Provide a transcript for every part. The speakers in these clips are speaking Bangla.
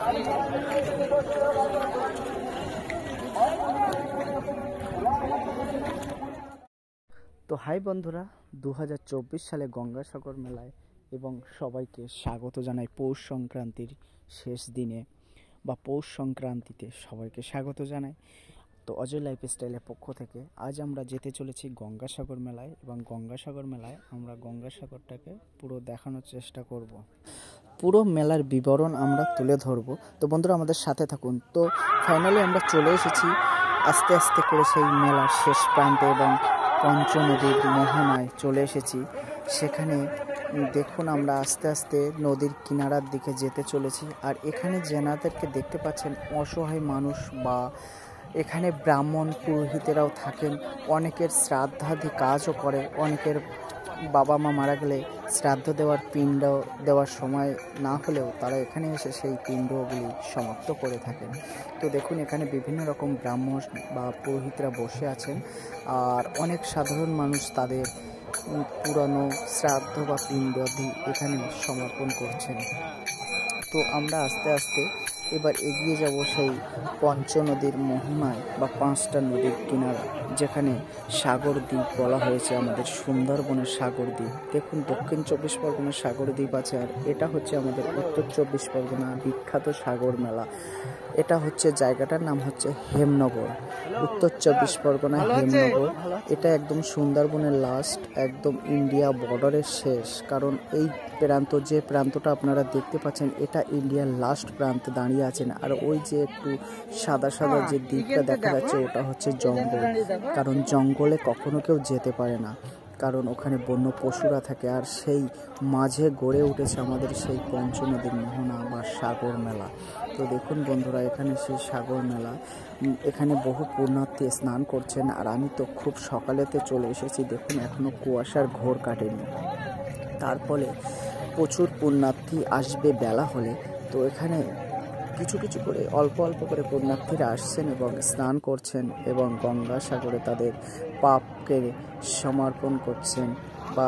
তো হাই বন্ধুরা, 2024 সালে গঙ্গাসাগর মেলায় এবং সবাইকে স্বাগত জানাই পৌষ সংক্রান্তির শেষ দিনে বা পৌষ সংক্রান্তিতে সবাইকে স্বাগত জানাই। তো অজয় লাইফস্টাইলের পক্ষ থেকে আজ আমরা যেতে চলেছি গঙ্গাসাগর মেলায় এবং গঙ্গাসাগর মেলায় আমরা গঙ্গাসাগরটাকে পুরো দেখানোর চেষ্টা করব। পুরো মেলার বিবরণ আমরা তুলে ধরব। তো বন্ধুরা আমাদের সাথে থাকুন। তো ফাইনালি আমরা চলে এসেছি আস্তে আস্তে করে সেই মেলার শেষ প্রান্তে এবং পঞ্চনদীর মোহনায় চলে এসেছি। সেখানে দেখুন আমরা আস্তে আস্তে নদীর কিনারার দিকে যেতে চলেছি। আর এখানে যেনাদেরকে দেখতে পাচ্ছেন অসহায় মানুষ বা এখানে ব্রাহ্মণ পুরোহিতেরাও থাকেন, অনেকের শ্রাদ্ধাদি কাজও করে, অনেকের বাবা মা মারা গেলে শ্রাদ্ধ দেওয়ার পিণ্ড দেওয়ার সময় না হলেও তারা এখানে এসে সেই পিণ্ডগুলি সমাপ্ত করে থাকেন। তো দেখুন এখানে বিভিন্ন রকম ব্রাহ্মণ বা পুরোহিতরা বসে আছেন আর অনেক সাধারণ মানুষ তাদের পুরানো শ্রাদ্ধ বা পিণ্ডাদি এখানে সমর্পণ করছেন। তো আমরা আস্তে আস্তে এবার এগিয়ে যাব সেই পঞ্চনদীর মোহনায় বা 5টা নদীর কিনারা, যেখানে সাগর দ্বীপ বলা হয়েছে আমাদের সুন্দরবনের সাগর দ্বীপ। দেখুন দক্ষিণ 24 পরগনার সাগর দ্বীপ আছে, আর এটা হচ্ছে আমাদের উত্তর 24 পরগনা বিখ্যাত সাগর মেলা। এটা হচ্ছে জায়গাটার নাম হচ্ছে হেমনগর, উত্তর 24 পরগনা হেমনগর। এটা একদম সুন্দরবনের লাস্ট, একদম ইন্ডিয়া বর্ডারের শেষ। কারণ এই প্রান্ত, যে প্রান্তটা আপনারা দেখতে পাচ্ছেন, এটা ইন্ডিয়ার লাস্ট প্রান্তে দাঁড়িয়ে আছেন। আর ওই যে একটু সাদা সাদা যে দ্বীপটা দেখা যাচ্ছে ওটা হচ্ছে জঙ্গল। কারণ জঙ্গলে কখনো কেউ যেতে পারে না, কারণ ওখানে বন্য পশুরা থাকে। আর সেই মাঝে গড়ে উঠেছে আমাদের সেই পঞ্চনদীর মোহনা বা সাগর মেলা। তো দেখুন বন্ধুরা এখানে সেই সাগর মেলা, এখানে বহু পুণ্যার্থী স্নান করছেন। আর আমি তো খুব সকালেতে চলে এসেছি, দেখুন এখনো কুয়াশার ঘোর কাটেনি। তার ফলে প্রচুর পুণ্যার্থী আসবে বেলা হলে। তো এখানে কিছু কিছু করে অল্প অল্প করে পুণ্যার্থীরা আসছেন এবং স্নান করছেন এবং গঙ্গাসাগরে তাদের পাপকে সমর্পণ করছেন বা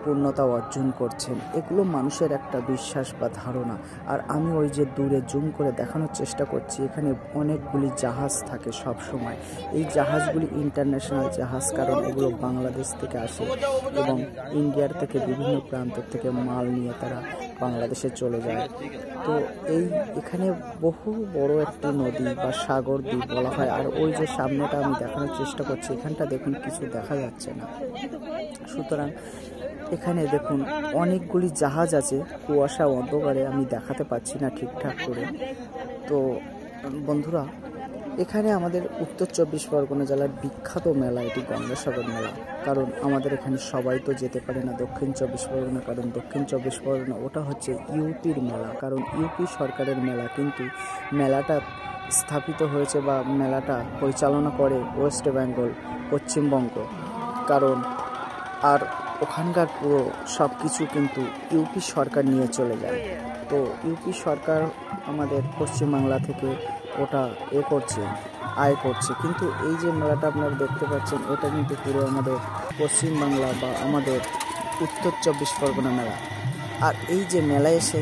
পূর্ণতা অর্জন করছেন। এগুলো মানুষের একটা বিশ্বাস বা ধারণা। আর আমি ওই যে দূরে জুম করে দেখানোর চেষ্টা করছি, এখানে অনেকগুলি জাহাজ থাকে সব সময়। এই জাহাজগুলি ইন্টারন্যাশনাল জাহাজ, কারণ এগুলো বাংলাদেশ থেকে আসে এবং ইন্ডিয়ার থেকে বিভিন্ন প্রান্ত থেকে মাল নিয়ে তারা বাংলাদেশে চলে যায়। তো এখানে বহু বড় একটি নদী বা সাগর দ্বীপ বলা হয়। আর ওই যে সামনেটা আমি দেখানোর চেষ্টা করছি, এখানটা দেখুন কিছু দেখা যাচ্ছে না। সুতরাং এখানে দেখুন অনেকগুলি জাহাজ আছে, কুয়াশা অন্ধকারে আমি দেখাতে পাচ্ছি না ঠিকঠাক করে। তো বন্ধুরা এখানে আমাদের উত্তর 24 পরগনা জেলার বিখ্যাত মেলা এটি গঙ্গাসাগর মেলা। কারণ আমাদের এখানে সবাই তো যেতে পারে না দক্ষিণ 24 পরগনা, কারণ দক্ষিণ 24 পরগনা ওটা হচ্ছে ইউপির মেলা, কারণ ইউপি সরকারের মেলা। কিন্তু মেলাটা স্থাপিত হয়েছে বা মেলাটা পরিচালনা করে ওয়েস্ট বেঙ্গল, পশ্চিমবঙ্গ। কারণ আর ওখানকার পুরো সব কিছু কিন্তু ইউপি সরকার নিয়ে চলে যায়। তো ইউপি সরকার আমাদের পশ্চিমবাংলা থেকে ওটা আয় করছে। কিন্তু এই যে মেলাটা আপনারা দেখতে পাচ্ছেন, এটা কিন্তু পুরো আমাদের পশ্চিমবাংলা বা আমাদের উত্তর 24 পরগনা মেলা। আর এই যে মেলায় এসে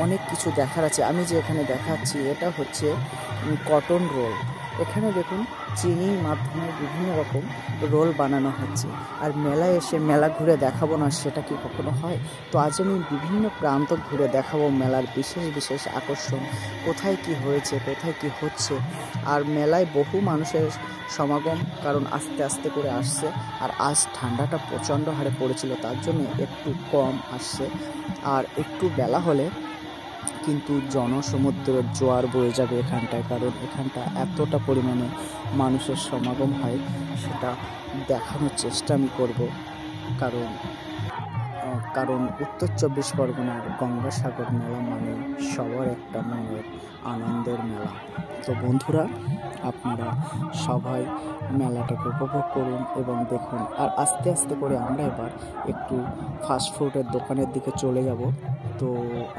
অনেক কিছু দেখার আছে। আমি যে এখানে দেখাচ্ছি এটা হচ্ছে কটন রোল। এখানে দেখুন চিনির মাধ্যমে বিভিন্ন রকম রোল বানানো হচ্ছে। আর মেলায় এসে মেলা ঘুরে দেখাবো না, সেটা কি কখনো হয়? তো আজ আমি বিভিন্ন প্রান্ত ঘুরে দেখাবো মেলার বিশেষ বিশেষ আকর্ষণ, কোথায় কি হয়েছে, কোথায় কি হচ্ছে। আর মেলায় বহু মানুষের সমাগম, কারণ আস্তে আস্তে করে আসছে। আর আজ ঠান্ডাটা প্রচণ্ড হারে পড়েছিল, তার জন্য একটু কম আসছে। আর একটু বেলা হলে কিন্তু জনসমুদ্রের জোয়ার বয়ে যাবে এখানটায়, কারণ এখানটা এতটা পরিমাণে মানুষের সমাগম হয়, সেটা দেখানোর চেষ্টা আমি করব। কারণ উত্তর 24 পরগনার গঙ্গাসাগর মেলা মানে সবার একটা মনের আনন্দের মেলা। তো বন্ধুরা আপনারা সবাই মেলাটাকে উপভোগ করুন এবং দেখুন। আর আস্তে আস্তে করে আমরা এবার একটু ফাস্টফুডের দোকানের দিকে চলে যাব। তো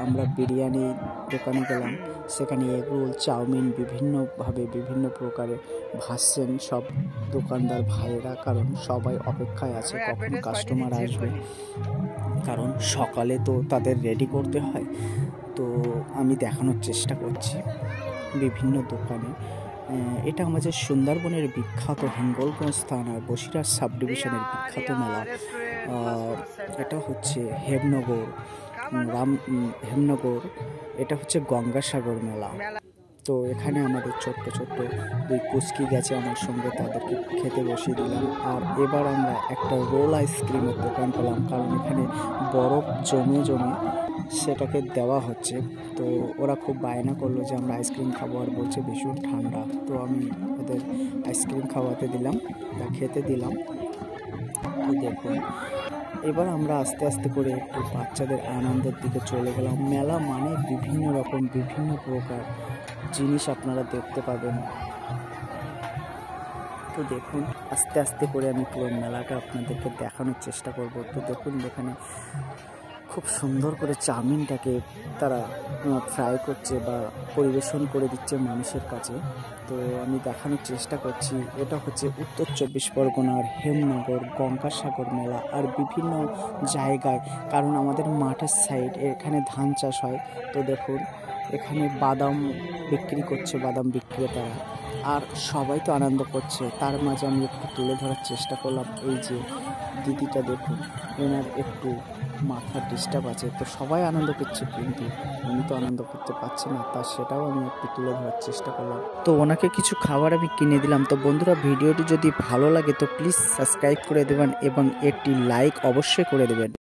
আমরা বিরিয়ানি দোকানে গেলাম, সেখানে এগরোল, চাউমিন বিভিন্নভাবে বিভিন্ন প্রকারের ভাসছেন সব দোকানদার ভাইয়েরা, কারণ সবাই অপেক্ষায় আছে কখন কাস্টমার আসবে, কারণ সকালে তো তাদের রেডি করতে হয়। তো আমি দেখানোর চেষ্টা করছি বিভিন্ন দোকানে। এটা আমাদের সুন্দরবনের বিখ্যাত হিঙ্গলগঞ্জ থানার বসিরহাট সাব ডিভিশনের বিখ্যাত মেলা। এটা হচ্ছে হেমনগর, এটা হচ্ছে গঙ্গাসাগর মেলা। তো এখানে আমাদের ছোট্ট ছোট্ট 2 কুস্কি গেছে আমার সঙ্গে, তাদেরকে খেতে বসিয়ে দিলাম। আর এবার আমরা একটা রোল আইসক্রিমের দোকান পেলাম, কারণ এখানে বরফ জমে সেটাকে দেওয়া হচ্ছে। তো ওরা খুব বায়না করলো যে আমরা আইসক্রিম খাবো, আর বলছে ভীষণ ঠান্ডা। তো আমি ওদের আইসক্রিম খাওয়াতে দিলাম বা খেতে দিলাম। তো দেখুন, এবার আমরা আস্তে আস্তে করে একটু বাচ্চাদের আনন্দের দিকে চলে গেলাম। মেলা মানে বিভিন্ন রকম বিভিন্ন প্রকার জিনিস আপনারা দেখতে পাবেন। তো দেখুন, আস্তে আস্তে করে আমি পুরো মেলাটা আপনাদেরকে দেখানোর চেষ্টা করব। তো দেখুন, এখানে খুব সুন্দর করে চাউমিনটাকে তারা ফ্রাই করছে বা পরিবেশন করে দিচ্ছে মানুষের কাছে। তো আমি দেখানোর চেষ্টা করছি, এটা হচ্ছে উত্তর 24 পরগনার হেমনগর গঙ্গাসাগর মেলা। আর বিভিন্ন জায়গায়, কারণ আমাদের মাঠের সাইড, এখানে ধান চাষ হয়। তো দেখুন, এখানে বাদাম বিক্রি করছে বাদাম বিক্রেতারা, আর সবাই তো আনন্দ করছে। তার মাঝে আমি একটু তুলে ধরার চেষ্টা করলাম। এই যে দিদিটা দেখুন, এনার একটু মাথার ডিস্টার্ব আছে, তো সবাই আনন্দ করছে কিন্তু উনি তো আনন্দ করতে পারছে না, তা সেটাও আমি একটু তুলে ধরার চেষ্টা করলাম। তো ওনাকে কিছু খাবার আমি কিনে দিলাম। তো বন্ধুরা, ভিডিওটি যদি ভালো লাগে তো প্লিজ সাবস্ক্রাইব করে দেবেন এবং একটি লাইক অবশ্যই করে দেবেন।